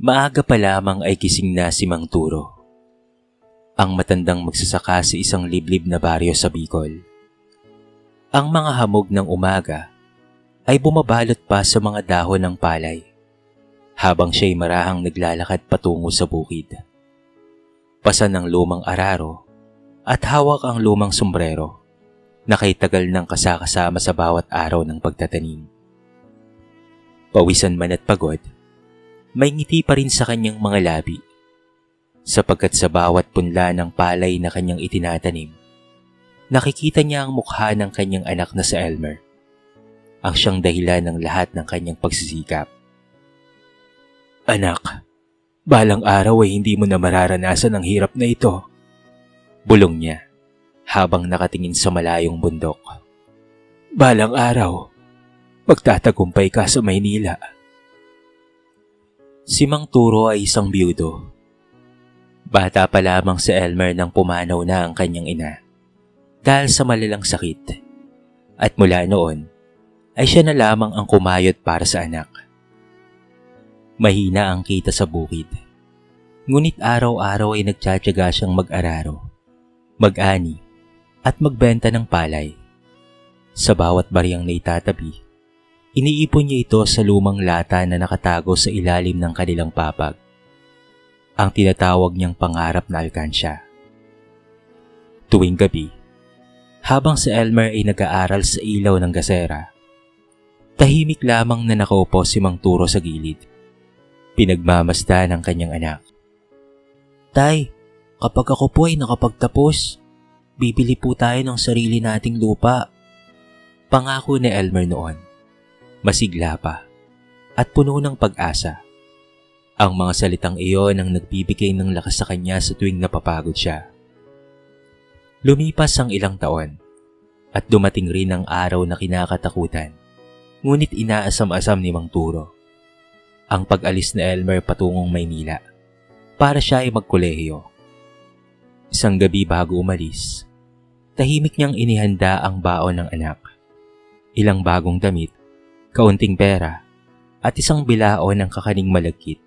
Maaga pa lamang ay gising na si Mang Turo, ang matandang magsasaka sa isang liblib na baryo sa Bicol. Ang mga hamog ng umaga ay bumabalot pa sa mga dahon ng palay habang siya'y marahang naglalakad patungo sa bukid. Pasan ng lumang araro at hawak ang lumang sombrero na kay tagal ng kasakasama sa bawat araw ng pagtatanim. Pawisan man at pagod, may ngiti pa rin sa kanyang mga labi sapagkat sa bawat punla ng palay na kanyang itinatanim, nakikita niya ang mukha ng kanyang anak na si Elmer, ang siyang dahilan ng lahat ng kanyang pagsisikap. "Anak, balang araw ay hindi mo na mararanasan ang hirap na ito," bulong niya habang nakatingin sa malayong bundok. "Balang araw, magtatagumpay ka sa Maynila." Si Mang Turo ay isang biyudo. Bata pa lamang si Elmer nang pumanaw na ang kanyang ina dahil sa malalang sakit. At mula noon ay siya na lamang ang kumayod para sa anak. Mahina ang kita sa bukid, ngunit araw-araw ay nagtsatsaga siyang mag-araro, mag-ani at magbenta ng palay. Sa bawat bariyang naitatabi, iniipon niya ito sa lumang lata na nakatago sa ilalim ng kanilang papag, ang tinatawag niyang pangarap na alkansya. Tuwing gabi, habang si Elmer ay nag-aaral sa ilaw ng gasera, tahimik lamang na nakaupo si Mang Turo sa gilid, pinagmamasdan ng kanyang anak. "Tay, kapag ako po ay nakapagtapos, bibili po tayo ng sarili nating lupa," pangako ni Elmer noon. Masigla pa at puno ng pag-asa. Ang mga salitang iyon ang nagbibigay ng lakas sa kanya sa tuwing napapagod siya. Lumipas ang ilang taon at dumating rin ang araw na kinakatakutan, ngunit inaasam-asam ni Mang Turo ang pag-alis ni Elmer patungong Maynila para siya ay magkolehiyo. Isang gabi bago umalis, tahimik niyang inihanda ang baon ng anak. Ilang bagong damit, kaunting pera, at isang bilaon ng kakaning malagkit,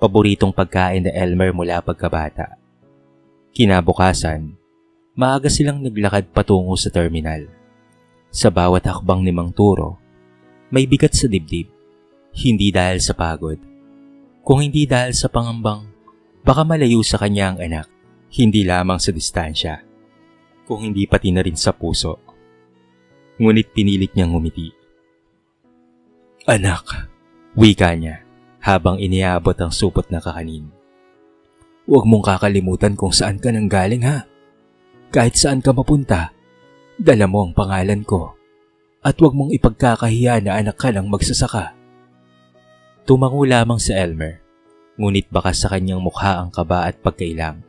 paboritong pagkain ni Elmer mula pagkabata. Kinabukasan, maaga silang naglakad patungo sa terminal. Sa bawat hakbang ni Mang Turo, may bigat sa dibdib, hindi dahil sa pagod, kung hindi dahil sa pangambang baka malayo sa kanya ang anak, hindi lamang sa distansya, kung hindi pati na rin sa puso. Ngunit pinilit niyang ngumiti. "Anak," wika niya habang iniabot ang supot na kakanin. "Huwag mong kakalimutan kung saan ka nanggaling, ha? Kahit saan ka mapunta, dala mo ang pangalan ko. At huwag mong ipagkakahiya na anak ka ng magsasaka." Tumango lamang si Elmer, ngunit bakas sa kanyang mukha ang kaba at pagkailang.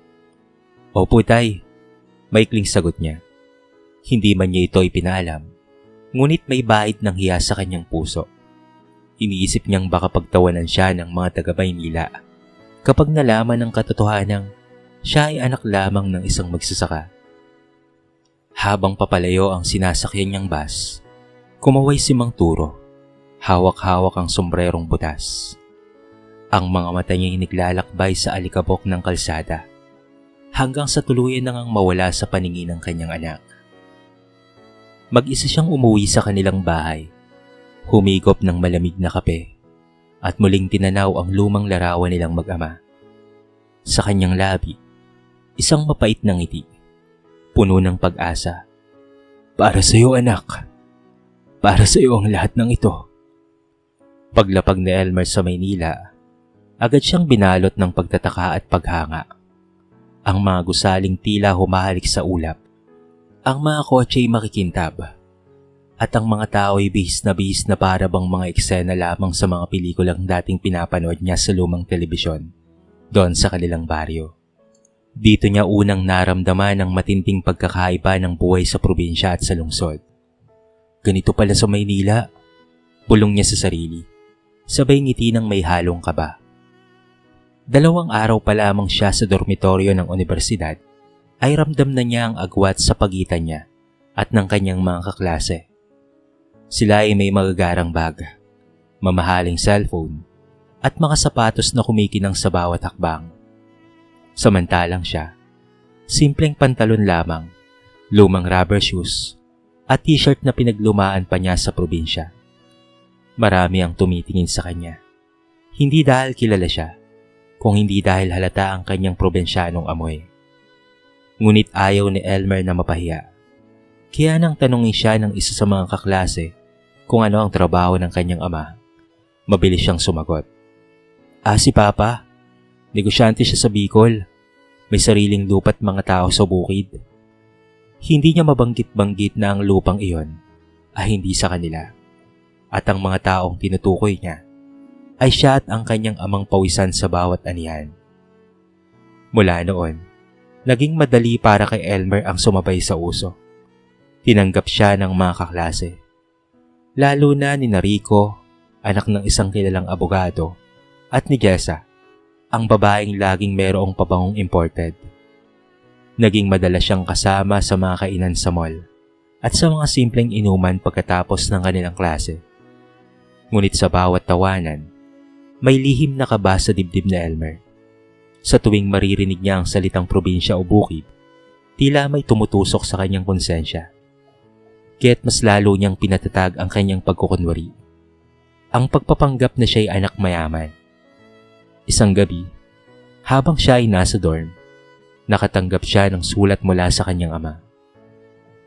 "Opo, tay," maikling sagot niya. Hindi man niya ito ipinalam, ngunit may bahid ng hiya sa kanyang puso. Iniisip niyang baka pagtawanan siya ng mga taga-Maynila kapag nalaman ng katotohanang siya ay anak lamang ng isang magsasaka. Habang papalayo ang sinasakyan niyang bus, kumaway si Mang Turo, hawak-hawak ang sombrerong butas. Ang mga mata niya ay naglalakbay sa alikabok ng kalsada hanggang sa tuluyan na ngang mawala sa paningin ng kanyang anak. Mag-isa siyang umuwi sa kanilang bahay, humigop ng malamig na kape at muling tinanaw ang lumang larawan nilang mag-ama. Sa kanyang labi, isang mapait na ngiti, puno ng pag-asa. "Para sa iyo, anak. Para sa iyo ang lahat ng ito." Paglapag ni Elmer sa Maynila, agad siyang binalot ng pagtataka at paghanga. Ang mga gusaling tila humahalik sa ulap, ang mga kotse ay makikintab, at ang mga tao ay bihis na para bang mga eksena lamang sa mga pelikulang dating pinapanood niya sa lumang telebisyon doon sa kanilang baryo. Dito niya unang naramdaman ang matinding pagkakaiba ng buhay sa probinsya at sa lungsod. Ganito pala sa Maynila, bulong niya sa sarili, sabay ngiti ng may halong kaba. 2 araw pa lamang siya sa dormitoryo ng universidad ay ramdam na niya ang agwat sa pagitan niya at ng kanyang mga kaklase. Sila ay may magagarang bag, mamahaling cellphone, at mga sapatos na kumikinang sa bawat hakbang. Samantalang siya, simpleng pantalon lamang, lumang rubber shoes, at t-shirt na pinaglumaan pa niya sa probinsya. Marami ang tumitingin sa kanya. Hindi dahil kilala siya, kung hindi dahil halata ang kanyang probinsyanong amoy. Ngunit ayaw ni Elmer na mapahiya. Kaya nang tanungin siya ng isa sa mga kaklase kung ano ang trabaho ng kanyang ama, mabilis siyang sumagot. Si Papa. Negosyante siya sa Bicol. May sariling lupa't mga tao sa bukid. Hindi niya mabanggit-banggit na ang lupang iyon ay hindi sa kanila. At ang mga taong tinutukoy niya ay siya at ang kanyang amang pawisan sa bawat anihan. Mula noon, naging madali para kay Elmer ang sumabay sa uso. Tinanggap siya ng mga kaklase. Lalo na ni Rico, anak ng isang kilalang abogado, at ni Jessa, ang babaeng laging mayroong pabangong imported. Naging madalas siyang kasama sa mga kainan sa mall at sa mga simpleng inuman pagkatapos ng kanilang klase. Ngunit sa bawat tawanan, may lihim na kaba sa dibdib ni Elmer. Sa tuwing maririnig niya ang salitang probinsya o bukid, tila may tumutusok sa kanyang konsensya. Kaya't mas lalo niyang pinatatag ang kanyang pagkukunwari. Ang pagpapanggap na siya'y anak mayaman. Isang gabi, habang siya ay nasa dorm, nakatanggap siya ng sulat mula sa kanyang ama.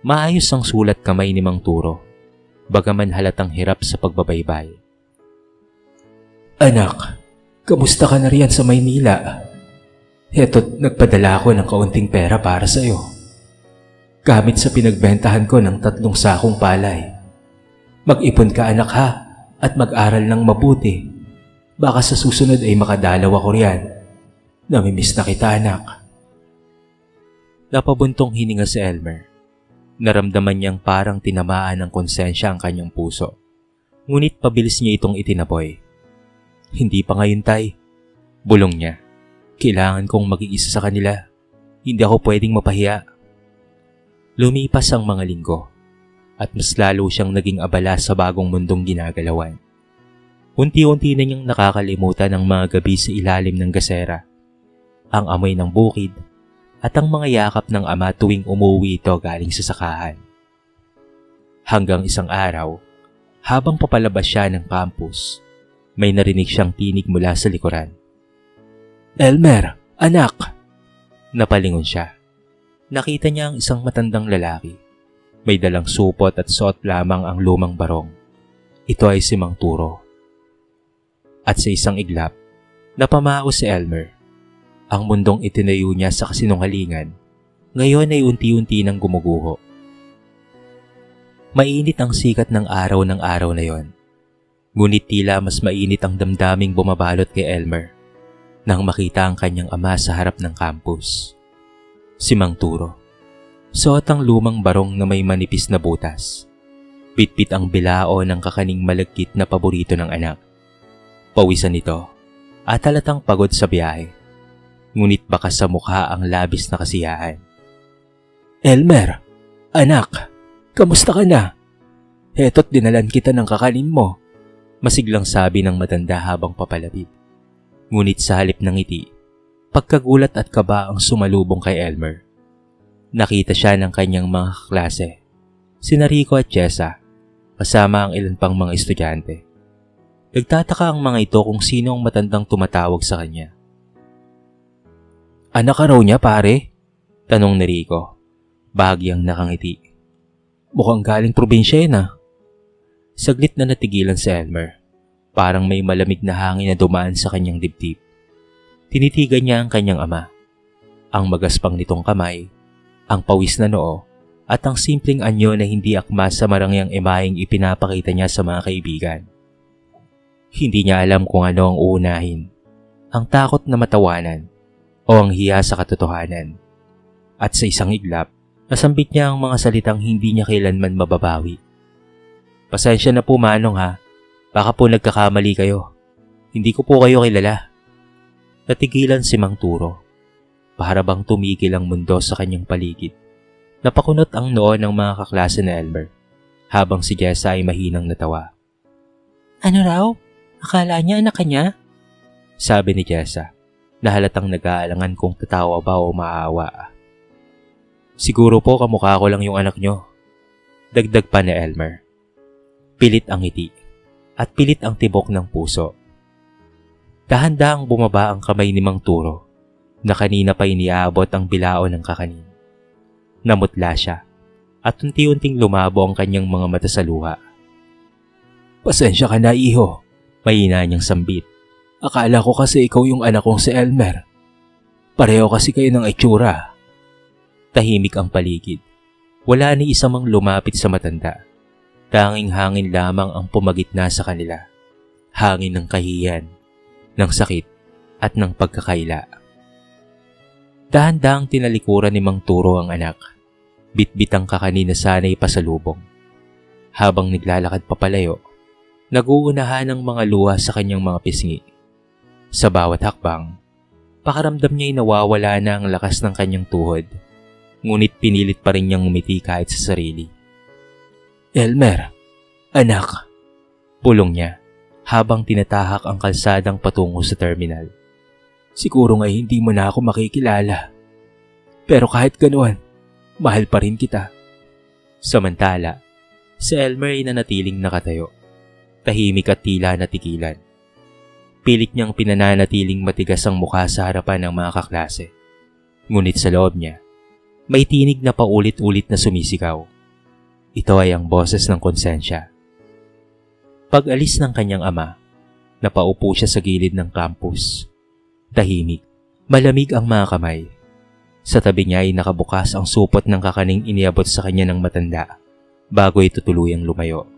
Maayos ang sulat kamay ni Mang Turo, bagaman halatang hirap sa pagbabaybay. Anak, kamusta ka na riyan sa Maynila? Heto't nagpadala ako ng kaunting pera para sa iyo. Gamit sa pinagbentahan ko ng 3 sakong palay. Mag-ipon ka anak ha, at mag-aral ng mabuti. Baka sa susunod ay makadalaw ako riyan. Namimiss na kita anak. Napabuntong hininga si Elmer. Naramdaman niyang parang tinamaan ng konsensya ang kanyang puso. Ngunit pabilis niya itong itinaboy. Hindi pa ngayon tay. Bulong niya. Kailangan kong mag-iisa sa kanila. Hindi ako pwedeng mapahiya. Lumipas ang mga linggo at mas lalo siyang naging abala sa bagong mundong ginagalawan. Unti-unti na niyang nakakalimutan ang mga gabi sa ilalim ng gasera, ang amoy ng bukid at ang mga yakap ng ama tuwing umuwi ito galing sa sakahan. Hanggang isang araw, habang papalabas siya ng campus, may narinig siyang tinig mula sa likuran. Elmer, anak! Napalingon siya. Nakita niya ang isang matandang lalaki. May dalang supot at suot lamang ang lumang barong. Ito ay si Mang Turo. At sa isang iglap, napamao si Elmer. Ang mundong itinayo niya sa kasinungalingan, ngayon ay unti-unti nang gumuguho. Mainit ang sikat ng araw na yon. Ngunit tila mas mainit ang damdaming bumabalot kay Elmer nang makita ang kanyang ama sa harap ng campus. Si Mang Turo. Suot ang lumang barong na may manipis na butas. Pitpit ang bilao ng kakaning malagkit na paborito ng anak. Pawisan ito at halatang pagod sa biyahe. Ngunit baka sa mukha ang labis na kasiyahan. Elmer, anak, kamusta ka na? Heto't dinalan kita ng kakanin mo. Masiglang sabi ng matanda habang papalapit. Ngunit sa halip ng ngiti, pagkagulat at kaba ang sumalubong kay Elmer. Nakita siya ng kanyang mga kaklase, sina Rico at Jessa, kasama ang ilan pang mga estudyante. Nagtataka ang mga ito kung sino ang matandang tumatawag sa kanya. Anak ka raw niya pare? Tanong ni Rico, bahagyang nakangiti. Mukhang galing probinsya yan ah. Saglit na natigilan si Elmer, parang may malamig na hangin na dumaan sa kanyang dibdib. Tinitigan niya ang kanyang ama, ang magaspang nitong kamay, ang pawis na noo, at ang simpleng anyo na hindi akma sa marangyang imaheng ipinapakita niya sa mga kaibigan. Hindi niya alam kung ano ang uunahin, ang takot na matawanan o ang hiya sa katotohanan. At sa isang iglap, nasambit niya ang mga salitang hindi niya kailanman mababawi. Pasensya na po manong ha, baka po nagkakamali kayo. Hindi ko po kayo kilala. Natigilan si Mang Turo. Para bang tumigil ang mundo sa kanyang paligid. Napakunot ang noo ng mga kaklase ni Elmer, habang si Jessa ay mahinang natawa. Ano raw? Akala niya anak ka niya? Sabi ni Jessa na halatang nag-aalangan kung tatawa ba o maawa. Siguro po kamukha ko lang yung anak nyo. Dagdag pa ni Elmer. Pilit ang ngiti at pilit ang tibok ng puso. Dahan-dahang bumaba ang kamay ni Mang Turo na kanina pa iniaabot ang bilao ng kakanin. Namutla siya at unti-unting lumabo ang kanyang mga mata sa luha. Pasensya ka na, iho. Mahina niyang sambit. Akala ko kasi ikaw yung anak kong si Elmer. Pareho kasi kayo ng itsura. Tahimik ang paligid. Wala ni isa mang lumapit sa matanda. Tanging hangin lamang ang pumagitna sa kanila. Hangin ng kahiyan, ng sakit, at ng pagkakaila. Dahan-dahang tinalikuran ni Mang Turo ang anak. Bit-bit ang kakanin na sana'y pasalubong. Habang naglalakad papalayo, naguunahan ang mga luha sa kanyang mga pisngi. Sa bawat hakbang, pakaramdam niya'y nawawala na ang lakas ng kanyang tuhod. Ngunit pinilit pa rin niyang umiti kahit sa sarili. Elmer, anak, pulong niya habang tinatahak ang kalsadang patungo sa terminal. Siguro nga hindi mo na ako makikilala. Pero kahit ganoon, mahal pa rin kita. Samantala, si Elmer ay nanatiling nakatayo. Tahimik at tila natikilan. Pilit niyang pinananatiling matigas ang mukha sa harapan ng mga kaklase. Ngunit sa loob niya, may tinig na paulit-ulit na sumisigaw. Ito ay ang boses ng konsensya. Pag-alis ng kanyang ama, napaupo siya sa gilid ng campus. Tahimik, malamig ang mga kamay. Sa tabi niya ay nakabukas ang supot ng kakaning iniabot sa kanya ng matanda bago ito tuluyang lumayo.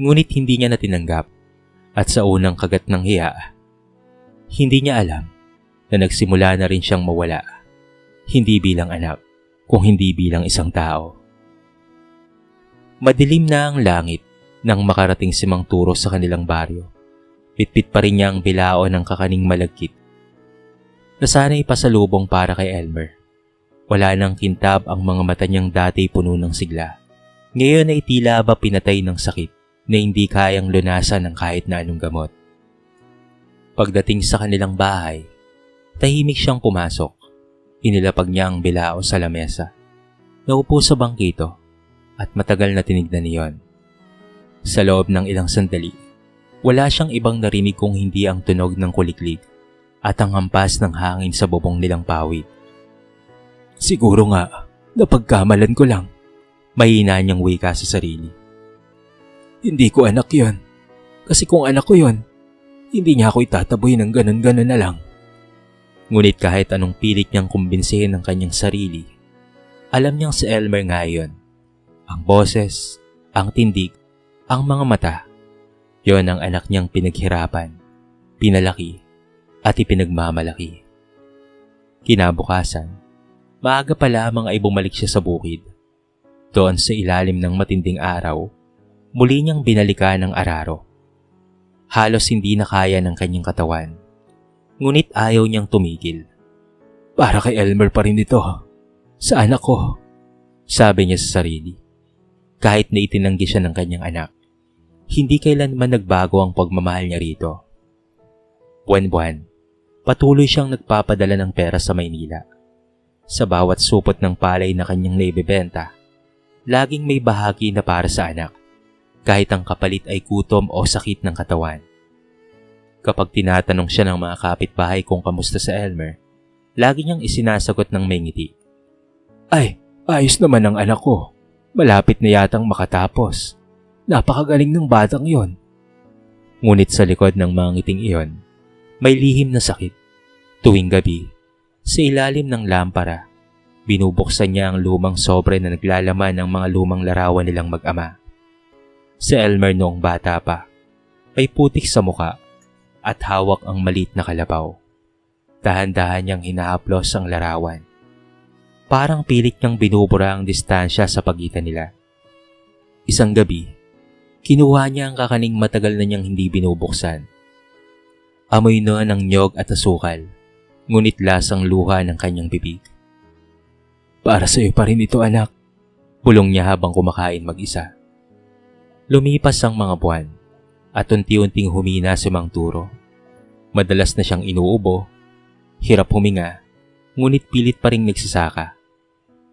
Ngunit hindi niya na tinanggap at sa unang kagat ng hiya, hindi niya alam na nagsimula na rin siyang mawala. Hindi bilang anak, kung hindi bilang isang tao. Madilim na ang langit nang makarating si Mang Turo sa kanilang baryo. Pitpit pa rin niya ang bilao ng kakaning malagkit. Nasana'y pasalubong para kay Elmer. Wala nang kintab ang mga mata niyang dati puno ng sigla. Ngayon ay tila ba pinatay ng sakit na hindi kayang lunasan ng kahit na anong gamot. Pagdating sa kanilang bahay, tahimik siyang pumasok. Inilapag niya ang bilao sa lamesa. Naupo sa bangkito at matagal na tinignan niyon. Sa loob ng ilang sandali, wala siyang ibang narinig kung hindi ang tunog ng kuliklig at ang hampas ng hangin sa bubong nilang pawid. Siguro nga, napagkamalan ko lang. Mahina niyang wika sa sarili. Hindi ko anak yon. Kasi kung anak ko yon, hindi niya ako itataboy ng ganun-ganun na lang. Ngunit kahit anong pilit niyang kumbinsihin ang kanyang sarili, alam niyang si Elmer nga yun. Ang boses, ang tindig, ang mga mata, yon ang anak niyang pinaghirapan, pinalaki, at ipinagmamalaki. Kinabukasan, maaga pa lamang ay bumalik siya sa bukid. Doon sa ilalim ng matinding araw, muli niyang binalikan ang araro. Halos hindi na kaya ng kanyang katawan. Ngunit ayaw niyang tumigil. Para kay Elmer pa rin ito. Sa anak ko, sabi niya sa sarili. Kahit na itinanggi siya ng kanyang anak, hindi kailanman nagbago ang pagmamahal niya rito. Buwan-buwan, patuloy siyang nagpapadala ng pera sa Maynila. Sa bawat supot ng palay na kanyang naibebenta, laging may bahagi na para sa anak, kahit ang kapalit ay gutom o sakit ng katawan. Kapag tinatanong siya ng mga kapitbahay kung kamusta sa Elmer, lagi niyang isinasagot ng may ngiti. Ay, ayos naman ang anak ko. Malapit na yatang makatapos. Napakagaling ng batang yon. Ngunit sa likod ng mga ngiting iyon, may lihim na sakit. Tuwing gabi, sa ilalim ng lampara, binubuksan niya ang lumang sobre na naglalaman ng mga lumang larawan nilang mag-ama. Si Elmer noong bata pa, ay putik sa muka at hawak ang maliit na kalabaw. Dahan-dahan niyang hinahaplos ang larawan. Parang pilit niyang binubura ang distansya sa pagitan nila. Isang gabi, kinuha niya ang kakaning matagal na niyang hindi binubuksan. Amoy noon ang niyog at asukal, ngunit lasang luha ng kanyang bibig. Para sa iyo pa rin ito, anak, bulong niya habang kumakain mag-isa. Lumipas ang mga buwan at unti-unting humina si Mang Turo. Madalas na siyang inuubo, hirap huminga, ngunit pilit pa ring nagsasaka.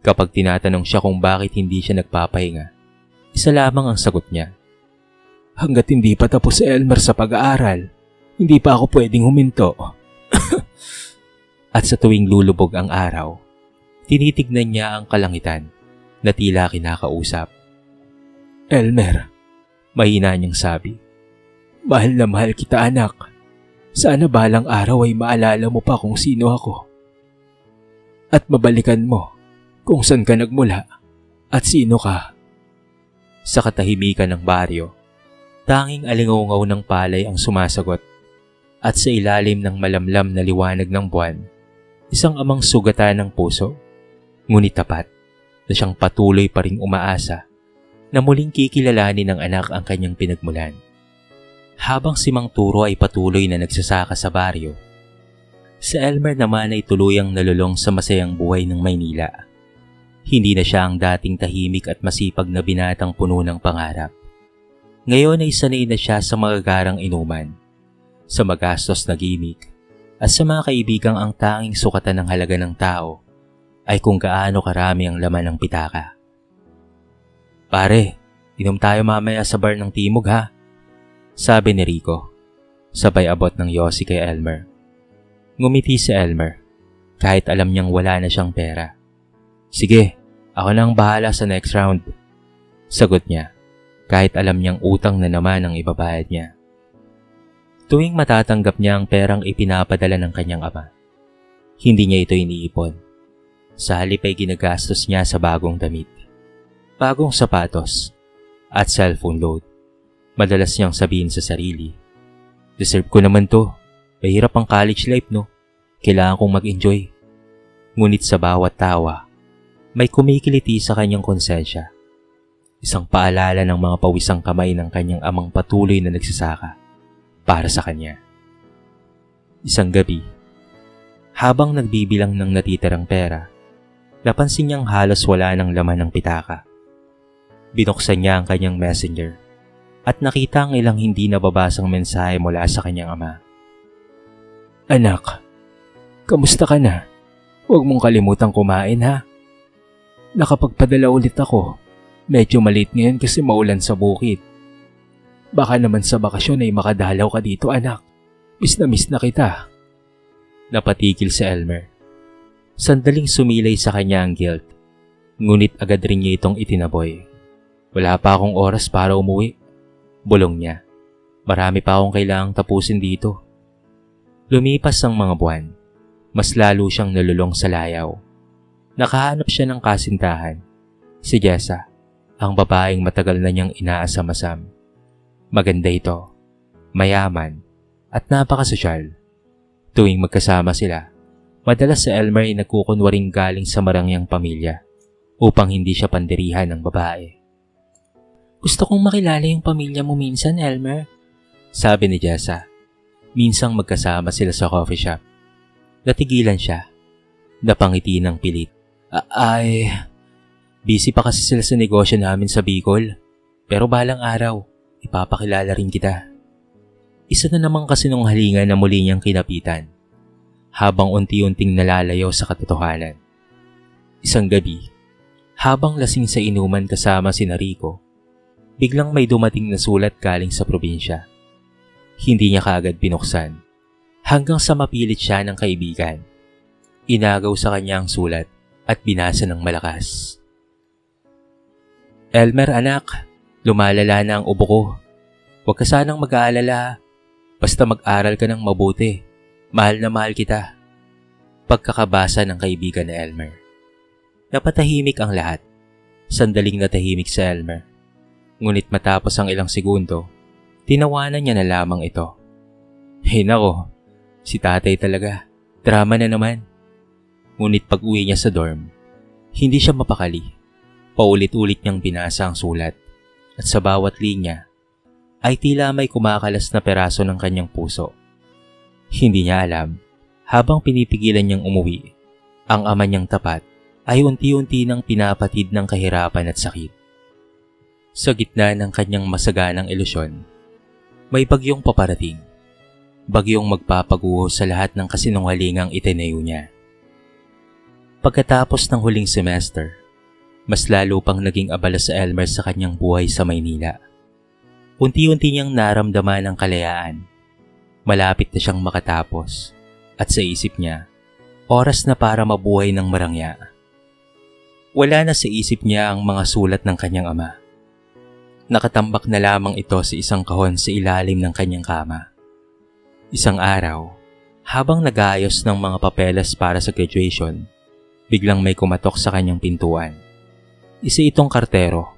Kapag tinatanong siya kung bakit hindi siya nagpapahinga, isa lamang ang sagot niya. Hanggat hindi pa tapos si Elmer sa pag-aaral, hindi pa ako pwedeng huminto. At sa tuwing lulubog ang araw, tinitignan niya ang kalangitan na tila kinakausap. Elmer, mahina niyang sabi. Mahal na mahal kita, anak. Sana balang araw ay maalala mo pa kung sino ako. At mabalikan mo kung saan ka nagmula at sino ka. Sa katahimikan ng baryo, tanging alingaungaw ng palay ang sumasagot. At sa ilalim ng malamlam na liwanag ng buwan, isang amang sugatan ng puso, ngunit tapat na siyang patuloy pa ring umaasa na muling kikilalanin ng anak ang kanyang pinagmulan. Habang si Mang Turo ay patuloy na nagsasaka sa baryo, si Elmer naman ay tuluyang nalulong sa masayang buhay ng Maynila. Hindi na siya ang dating tahimik at masipag na binatang puno ng pangarap. Ngayon ay sanay na siya sa magagarang inuman, sa magastos na gimmick, at sa mga kaibigang ang tanging sukatan ng halaga ng tao ay kung gaano karami ang laman ng pitaka. Pare, inom tayo mamaya sa bar ng Timog ha? Sabi ni Rico, sabay abot ng yosi kay Elmer. Ngumiti si Elmer, kahit alam niyang wala na siyang pera. Sige, ako na ang bahala sa next round. Sagot niya, kahit alam niyang utang na naman ang ibabayad niya. Tuwing matatanggap niya ang perang ipinapadala ng kanyang ama, hindi niya ito iniipon. Sa halip ay ginagastos niya sa bagong damit, bagong sapatos, at cellphone load. Madalas niyang sabihin sa sarili, deserve ko naman to, mahirap ang college life no, kailangan kong mag-enjoy. Ngunit sa bawat tawa, may kumikiliti sa kanyang konsensya. Isang paalala ng mga pawisang kamay ng kanyang amang patuloy na nagsasaka para sa kanya. Isang gabi, habang nagbibilang ng natitirang pera, napansin niyang halos wala ng laman ng pitaka. Binuksan niya ang kanyang messenger at nakita ang ilang hindi nababasang mensahe mula sa kanyang ama. Anak, kamusta ka na? Huwag mong kalimutang kumain ha. Nakapagpadala ulit ako. Medyo maliit ngayon kasi maulan sa bukid. Baka naman sa bakasyon ay makadalaw ka dito, anak. Miss na kita. Napatigil si Elmer. Sandaling sumilay sa kanya ang guilt. Ngunit agad rin niya itong itinaboy. Wala pa akong oras para umuwi. Bulong niya. Marami pa akong kailangang tapusin dito. Lumipas ang mga buwan. Mas lalo siyang nalulong sa layaw. Nakahanap siya ng kasintahan. Si Jessa, ang babaeng matagal na niyang inaasam-asam. Maganda ito, mayaman, at napakasosyal. Tuwing magkasama sila, madalas si Elmer ay nagkukunwaring galing sa marangyang pamilya upang hindi siya pandirihan ng babae. Gusto kong makilala yung pamilya mo minsan, Elmer, sabi ni Jessa. Minsang magkasama sila sa coffee shop. Natigilan siya, napangiti ng pilit. Busy pa kasi sila sa negosyo namin sa Bicol, pero balang araw, ipapakilala rin kita. Isa na naman kasi nung halingan na muli niyang kinapitan, habang unti-unting nalalayo sa katotohanan. Isang gabi, habang lasing sa inuman kasama si Rico, biglang may dumating na sulat galing sa probinsya. Hindi niya kaagad binuksan, hanggang sa mapilit siya ng kaibigan. Inagaw sa kanya ang sulat at binasa ng malakas. Elmer anak, lumalala na ang ubo ko. Huwag ka sanang mag-aalala. Basta mag-aral ka ng mabuti. Mahal na mahal kita. Pagkakabasa ng kaibigan na Elmer. Napatahimik ang lahat. Sandaling natahimik si Elmer. Ngunit matapos ang ilang segundo, tinawanan niya na lamang ito. Hey nako, si tatay talaga. Drama na naman. Ngunit pag uwi niya sa dorm, hindi siya mapakali. Paulit-ulit niyang binasa ang sulat at sa bawat linya ay tila may kumakalas na peraso ng kanyang puso. Hindi niya alam, habang pinipigilan niyang umuwi, ang ama niyang tapat ay unti-unti nang pinapatid ng kahirapan at sakit. Sa gitna ng kanyang masaganang ilusyon, may bagyong paparating. bagyong magpapaguho sa lahat ng kasinungalingang itinayo niya. Pagkatapos ng huling semester, mas lalo pang naging abala sa Elmer sa kanyang buhay sa Maynila. Unti-unti niyang naramdaman ang kalayaan. Malapit na siyang makatapos at sa isip niya, oras na para mabuhay ng marangya. Wala na sa isip niya ang mga sulat ng kanyang ama. Nakatambak na lamang ito sa isang kahon sa ilalim ng kanyang kama. Isang araw, habang nag-aayos ng mga papeles para sa graduation, biglang may kumatok sa kanyang pintuan. Isa itong kartero,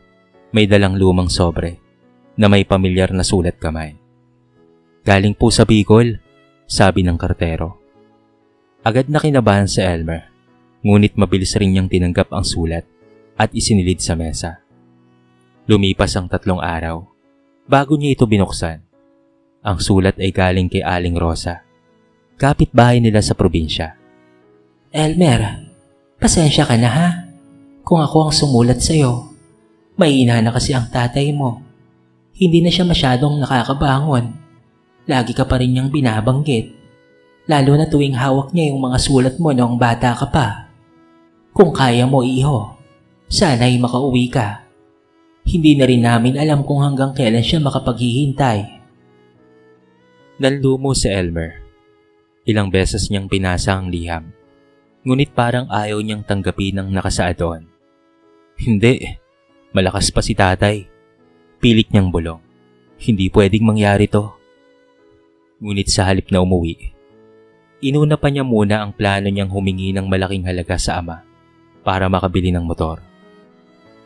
may dalang lumang sobre, na may pamilyar na sulat kamay. "Galing po sa Bicol," sabi ng kartero. Agad na kinabahan si Elmer, ngunit mabilis rin niyang tinanggap ang sulat at isinilid sa mesa. Lumipas ang 3 araw, bago niya ito binuksan. Ang sulat ay galing kay Aling Rosa, kapitbahay nila sa probinsya. Elmer, pasensya ka na ha. Kung ako ang sumulat sa'yo, mahina na kasi ang tatay mo. Hindi na siya masyadong nakakabangon. Lagi ka pa rin niyang binabanggit. Lalo na tuwing hawak niya yung mga sulat mo noong bata ka pa. Kung kaya mo, iho, sana'y makauwi ka. Hindi na rin namin alam kung hanggang kailan siya makapaghihintay. Nanlumo si Elmer. Ilang beses niyang pinasa ang liham, ngunit parang ayaw niyang tanggapin ang nakasaad doon. Hindi, malakas pa si tatay. Pilit niyang bulong. Hindi pwedeng mangyari to. Ngunit sa halip na umuwi, inuna pa niya muna ang plano niyang humingi ng malaking halaga sa ama para makabili ng motor.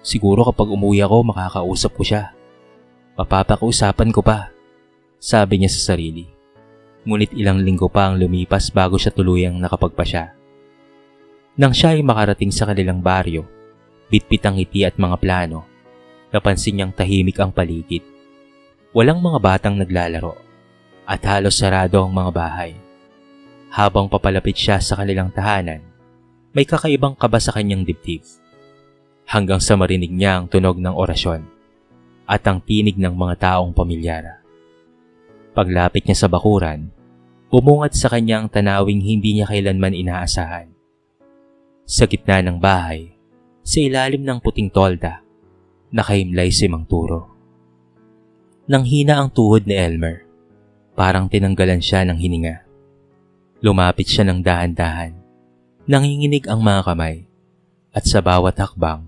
Siguro kapag umuwi ako, makakausap ko siya. Papapakiusapan ko pa, sabi niya sa sarili. Ngunit ilang linggo pa ang lumipas bago siya tuluyang nakapagpasya. Nang siya ay makarating sa kanilang baryo, bitbit ang ngiti at mga plano, napansin niyang tahimik ang paligid. Walang mga batang naglalaro at halos sarado ang mga bahay. Habang papalapit siya sa kanilang tahanan, may kakaibang kaba sa kanyang dibdib. Hanggang sa marinig niya ang tunog ng orasyon at ang tinig ng mga taong pamilyara. Paglapit niya sa bakuran, bumungad sa kanyang tanawing hindi niya kailanman inaasahan. Sa gitna ng bahay, sa ilalim ng puting tolda, nakahimlay si Mang Turo. Nang hina ang tuhod ni Elmer, parang tinanggalan siya ng hininga. Lumapit siya ng dahan-dahan, nanginginig ang mga kamay, at sa bawat hakbang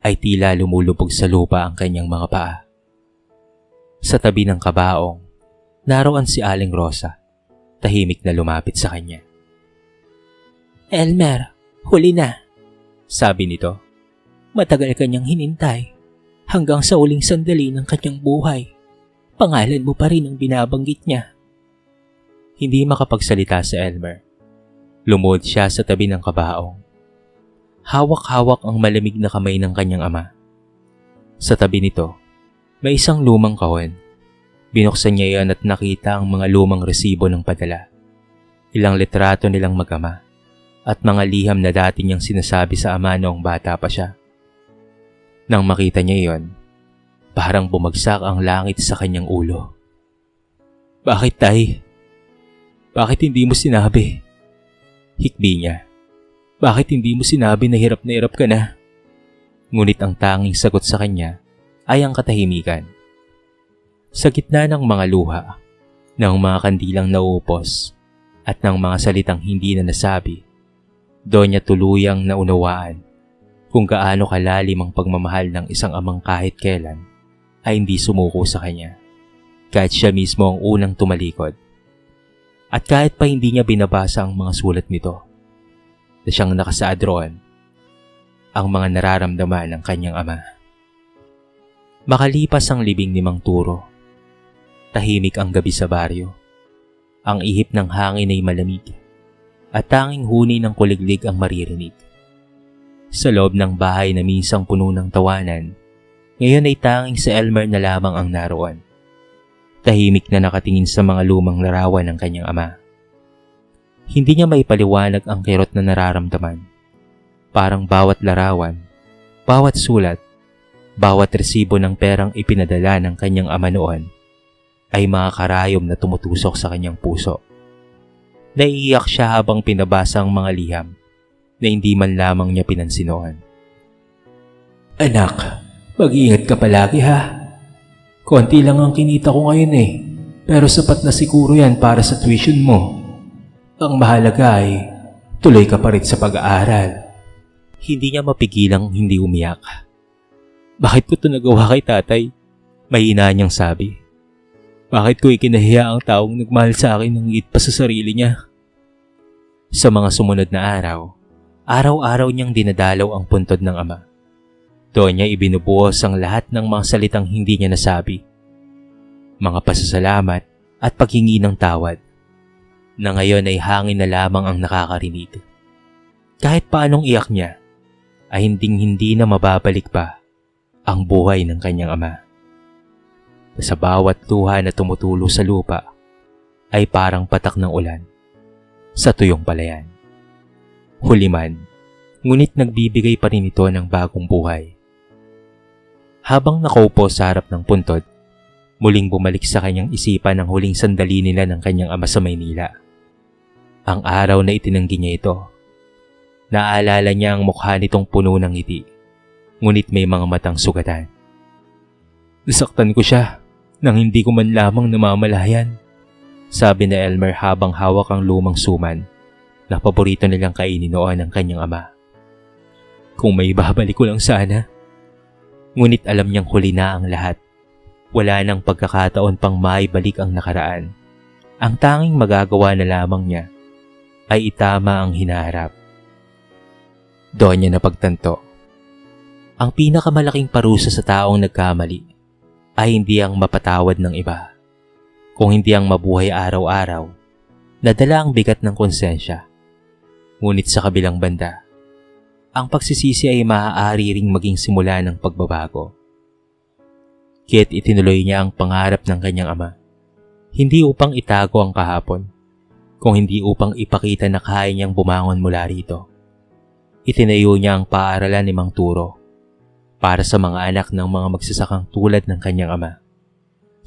ay tila lumulubog sa lupa ang kanyang mga paa. Sa tabi ng kabaong, naroon si Aling Rosa, tahimik na lumapit sa kanya. Elmer, huli na, sabi nito. Matagal kanyang hinintay hanggang sa uling sandali ng kanyang buhay. Pangalan mo pa rin ang binabanggit niya. Hindi makapagsalita si Elmer. Lumuhod siya sa tabi ng kabaong. Hawak-hawak ang malamig na kamay ng kanyang ama. Sa tabi nito, may isang lumang kahon. Binuksan niya yan at nakita ang mga lumang resibo ng padala. Ilang litrato nilang mag-ama at mga liham na dati niyang sinasabi sa ama noong bata pa siya. Nang makita niya yon, parang bumagsak ang langit sa kanyang ulo. "Bakit, tay? Bakit hindi mo sinabi?" Hikbi niya. "Bakit hindi mo sinabi na hirap ka na?" Ngunit ang tanging sagot sa kanya ay ang katahimikan. Sa gitna ng mga luha, ng mga kandilang nauupos, at ng mga salitang hindi na nasabi, doon niya tuluyang naunawaan kung gaano kalalim ang pagmamahal ng isang amang kahit kailan ay hindi sumuko sa kanya, kahit siya mismo ang unang tumalikod. At kahit pa hindi niya binabasa ang mga sulat nito, na siyang nakasaad roon ang mga nararamdaman ng kanyang ama. Makalipas ang libing ni Mang Turo, tahimik ang gabi sa baryo. Ang ihip ng hangin ay malamig at tanging huni ng kuliglig ang maririnig. Sa loob ng bahay na minsang puno ng tawanan, ngayon ay tanging si Elmer na lamang ang naroon. Tahimik na nakatingin sa mga lumang larawan ng kanyang ama. Hindi niya maipaliwanag ang kirot na nararamdaman. Parang bawat larawan, bawat sulat, bawat resibo ng perang ipinadala ng kanyang ama noon ay mga karayom na tumutusok sa kanyang puso. Naiiyak siya habang pinabasa ang mga liham na hindi man lamang niya pinansin noon. Anak, mag-iingat ka palagi ha. Konti lang ang kinita ko ngayon pero sapat na siguro yan para sa tuition mo. Ang mahalaga ay tuloy ka pa rin sa pag-aaral. Hindi niya mapigilang hindi umiyak. Bakit ko ito nagawa kay tatay? Mahina niyang sabi. Bakit ko ikinahiya ang taong nagmahal sa akin ng higit pa sa sarili niya? Sa mga sumunod na araw, araw-araw niyang dinadalaw ang puntod ng ama. Doon niya ibinubuhos ang lahat ng mga salitang hindi niya nasabi. Mga pasasalamat at paghingi ng tawad, na ngayon ay hangin na lamang ang nakakarinig. Kahit paanong iyak niya, ay hindi na mababalik pa ang buhay ng kanyang ama. Sa bawat luha na tumutulo sa lupa ay parang patak ng ulan sa tuyong palayan. Huli man, ngunit nagbibigay pa rin ito ng bagong buhay. Habang nakaupo sa harap ng puntod, muling bumalik sa kanyang isipan ang huling sandali nila ng kanyang ama sa Maynila. Ang araw na itinanggi niya ito. Naalala niya ang mukha nitong puno ng ngiti, ngunit may mga matang sugatan. Nasaktan ko siya nang hindi ko man lamang namamalayan, sabi ni Elmer habang hawak ang lumang suman na paborito nilang kainin noon ng kanyang ama. Kung may babalik ko lang sana. Ngunit alam niyang huli na ang lahat. Wala nang pagkakataon pang maibalik ang nakaraan. Ang tanging magagawa na lamang niya ay itama ang hinaharap. Doon niya napagtanto. Ang pinakamalaking parusa sa taong nagkamali ay hindi ang mapatawad ng iba, kung hindi ang mabuhay araw-araw na dala ang bigat ng konsensya. Ngunit sa kabilang banda, ang pagsisisi ay maaari ring maging simula ng pagbabago. Kaya't itinuloy niya ang pangarap ng kanyang ama, hindi upang itago ang kahapon, kung hindi upang ipakita na kaya niyang bumangon mula rito. Itinayo niya ang paaralan ni Mang Turo para sa mga anak ng mga magsasakang tulad ng kanyang ama.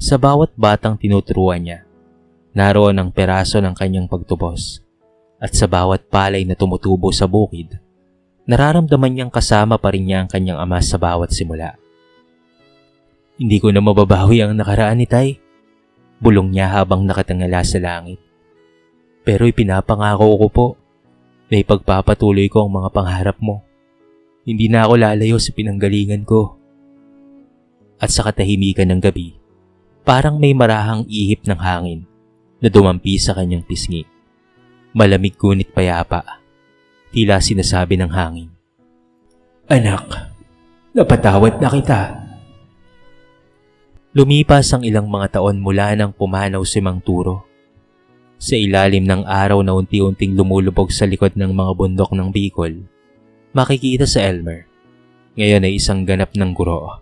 Sa bawat batang tinuturuan niya, naroon ang peraso ng kanyang pagtubos, at sa bawat palay na tumutubo sa bukid, nararamdaman niyang kasama pa rin niya ang kanyang ama sa bawat simula. Hindi ko na mababawi ang nakaraan ni Tay, bulong niya habang nakatangala sa langit. Pero ipinapangako ko po na ipagpapatuloy ko ang mga pangarap mo. Hindi na ako lalayo sa pinanggalingan ko. At sa katahimikan ng gabi, parang may marahang ihip ng hangin na dumampi sa kanyang pisngi. Malamig ngunit payapa, tila sinasabi ng hangin. Anak, napatawad na kita. Lumipas ang ilang mga taon mula nang pumanaw si Mang Turo. Sa ilalim ng araw na unti-unting lumulubog sa likod ng mga bundok ng Bicol, makikita sa Elmer. Ngayon ay isang ganap ng guro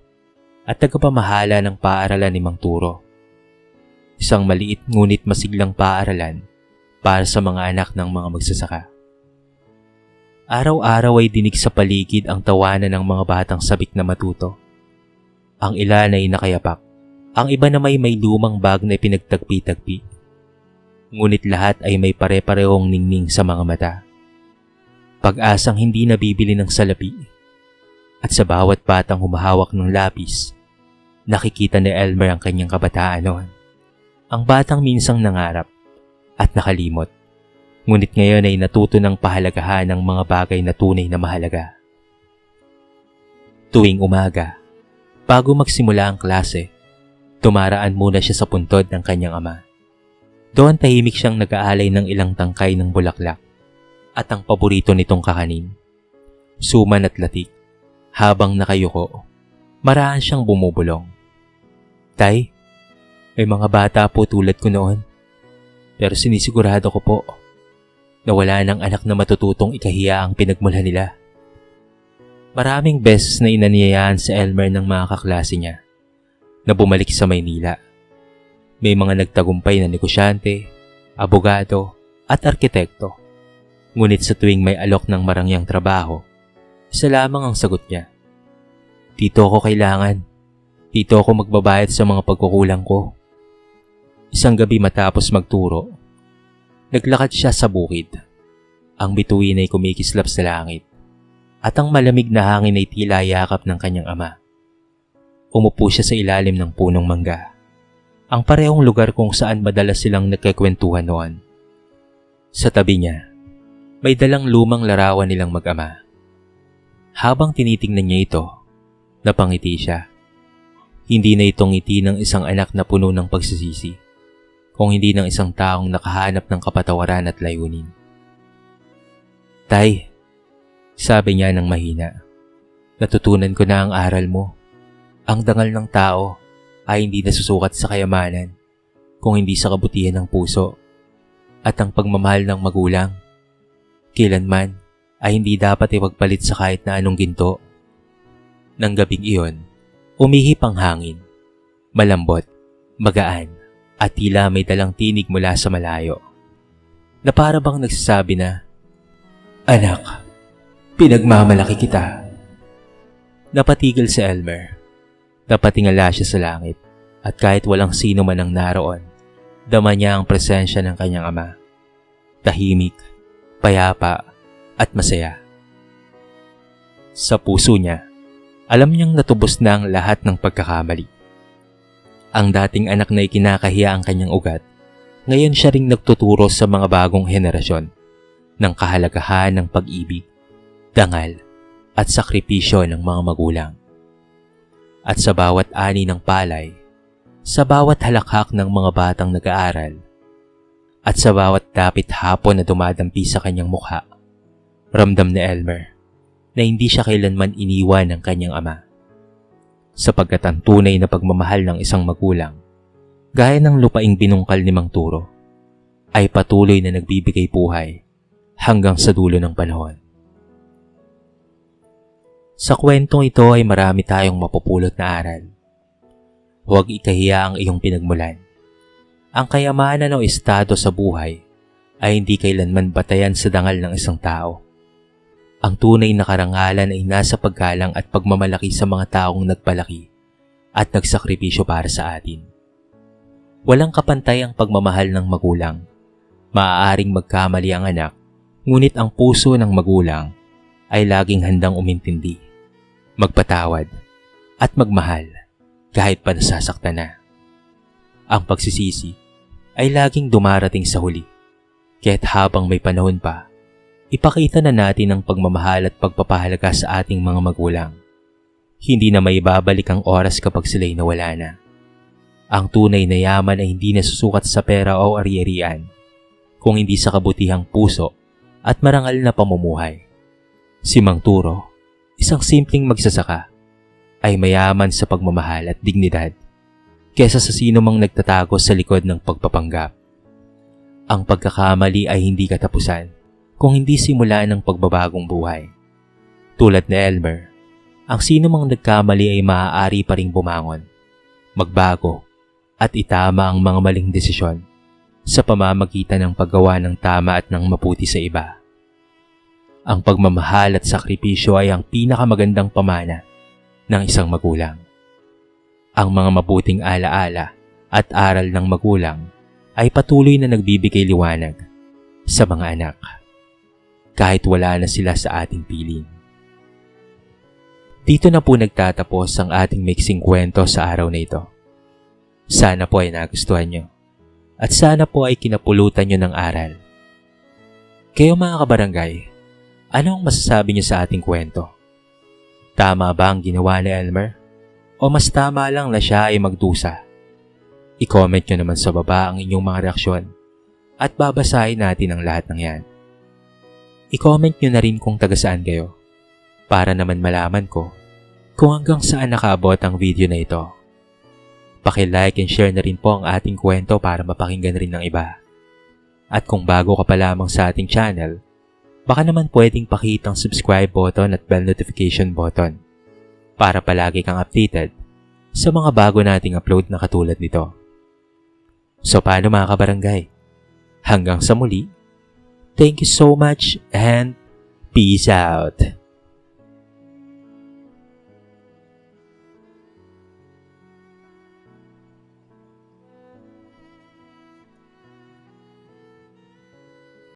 at tagapamahala ng paaralan ni Mang Turo. Isang maliit ngunit masiglang paaralan para sa mga anak ng mga magsasaka. Araw-araw ay dinig sa paligid ang tawanan ng mga batang sabik na matuto. Ang ilan ay nakayapak, ang iba na may lumang bag na pinagtagpi-tagpi. Ngunit lahat ay may pare-parehong ningning sa mga mata. Pag-asang hindi nabibili ng salapi. At sa bawat batang humahawak ng lapis, nakikita ni Elmer ang kanyang kabataan noon. Ang batang minsang nangarap at nakalimot. Ngunit ngayon ay natuto ng pahalagahan ng mga bagay na tunay na mahalaga. Tuwing umaga, bago magsimula ang klase, tumaraan muna siya sa puntod ng kanyang ama. Doon tahimik siyang nag-aalay ng ilang tangkay ng bulaklak at ang paborito nitong kakanin, suman at latik. Habang nakayuko, maraan siyang bumubulong. Tay, may mga bata po tulad ko noon, pero sinisigurado ko po na wala ng anak na matututong ikahiya ang pinagmula nila. Maraming beses na inanyayahan sa Elmer ng mga kaklase niya na bumalik sa Maynila. May mga nagtagumpay na negosyante, abogado at arkitekto. Ngunit sa tuwing may alok ng marangyang trabaho, isa lamang ang sagot niya. Dito ako kailangan. Dito ako magbabayad sa mga pagkukulang ko. Isang gabi matapos magturo, naglakad siya sa bukid. Ang bituin ay kumikislap sa langit at ang malamig na hangin ay tila yakap ng kanyang ama. Umupo siya sa ilalim ng punong mangga, ang parehong lugar kung saan madalas silang nagkakwentuhan noon. Sa tabi niya, may dalang lumang larawan nilang mag-ama. Habang tinitingnan niya ito, napangiti siya. Hindi na itong ngiti ng isang anak na puno ng pagsisisi, kung hindi ng isang taong nakahanap ng kapatawaran at layunin. Tay, sabi niya ng mahina, natutunan ko na ang aral mo. Ang dangal ng tao ay hindi nasusukat sa kayamanan, kung hindi sa kabutihan ng puso at ang pagmamahal ng magulang. Kailanman ay hindi dapat ipagpalit sa kahit na anong ginto. Nang gabing iyon, umihip ang hangin, malambot, magaan, at tila may dalang tinig mula sa malayo, na para bang nagsasabi na, "Anak, pinagmamalaki kita." Napatigil si Elmer. Napatingala siya sa langit at kahit walang sino man ang naroon, dama niya ang presensya ng kanyang ama. Tahimik, payapa, at masaya. Sa puso niya, alam niyang natubos na ang lahat ng pagkakamali. Ang dating anak na ikinakahiya ang kanyang ugat, ngayon siya ring nagtuturo sa mga bagong henerasyon ng kahalagahan ng pag-ibig, dangal, at sakripisyo ng mga magulang. At sa bawat ani ng palay, sa bawat halakhak ng mga batang nag-aaral, at sa bawat dapit hapon na dumadampi sa kanyang mukha, ramdam ni Elmer na hindi siya kailanman iniwan ng kanyang ama. Sapagkat ang tunay na pagmamahal ng isang magulang, gaya ng lupaing binungkal ni Mang Turo, ay patuloy na nagbibigay buhay hanggang sa dulo ng panahon. Sa kwentong ito ay marami tayong mapupulot na aral. Huwag ikahiya ang iyong pinagmulan. Ang kayamanan o estado sa buhay ay hindi kailanman batayan sa dangal ng isang tao. Ang tunay na karangalan ay nasa paggalang at pagmamalaki sa mga taong nagpalaki at nagsakripisyo para sa atin. Walang kapantay ang pagmamahal ng magulang. Maaaring magkamali ang anak, ngunit ang puso ng magulang ay laging handang umintindi, magpatawad, at magmahal kahit pa nasasaktan na. Ang pagsisisi ay laging dumarating sa huli, kaya't habang may panahon pa, ipakita na natin ang pagmamahal at pagpapahalaga sa ating mga magulang. Hindi na may babalik ang oras kapag sila'y nawala na. Ang tunay na yaman ay hindi nasusukat sa pera o ari-arian, kung hindi sa kabutihang puso at marangal na pamumuhay. Si Mang Turo, isang simpleng magsasaka, ay mayaman sa pagmamahal at dignidad kesa sa sino mang nagtatago sa likod ng pagpapanggap. Ang pagkakamali ay hindi katapusan kung hindi simula ng pagbabagong buhay. Tulad ni Elmer, ang sino mang nagkamali ay maaari pa ring bumangon, magbago, at itama ang mga maling desisyon sa pamamagitan ng paggawa ng tama at ng mabuti sa iba. Ang pagmamahal at sakripisyo ay ang pinakamagandang pamana ng isang magulang. Ang mga mabuting alaala at aral ng magulang ay patuloy na nagbibigay liwanag sa mga anak, kahit wala na sila sa ating piling. Dito na po nagtatapos ang ating mixing kwento sa araw na ito. Sana po ay nagustuhan nyo at sana po ay kinapulutan nyo ng aral. Kayo mga kabarangay, ano ang masasabi nyo sa ating kwento? Tama ba ang ginawa ni Elmer? O mas tama lang na siya ay magdusa? I-comment nyo naman sa baba ang inyong mga reaksyon at babasahin natin ang lahat ng yan. I-comment nyo na rin kung taga saan kayo para naman malaman ko kung hanggang saan nakaabot ang video na ito. Paki-like and share na rin po ang ating kwento para mapakinggan rin ng iba. At kung bago ka pa lamang sa ating channel, baka naman pwedeng pakitang subscribe button at bell notification button para palagi kang updated sa mga bago nating upload na katulad nito. So paano mga kabarangay? Hanggang sa muli, thank you so much and peace out!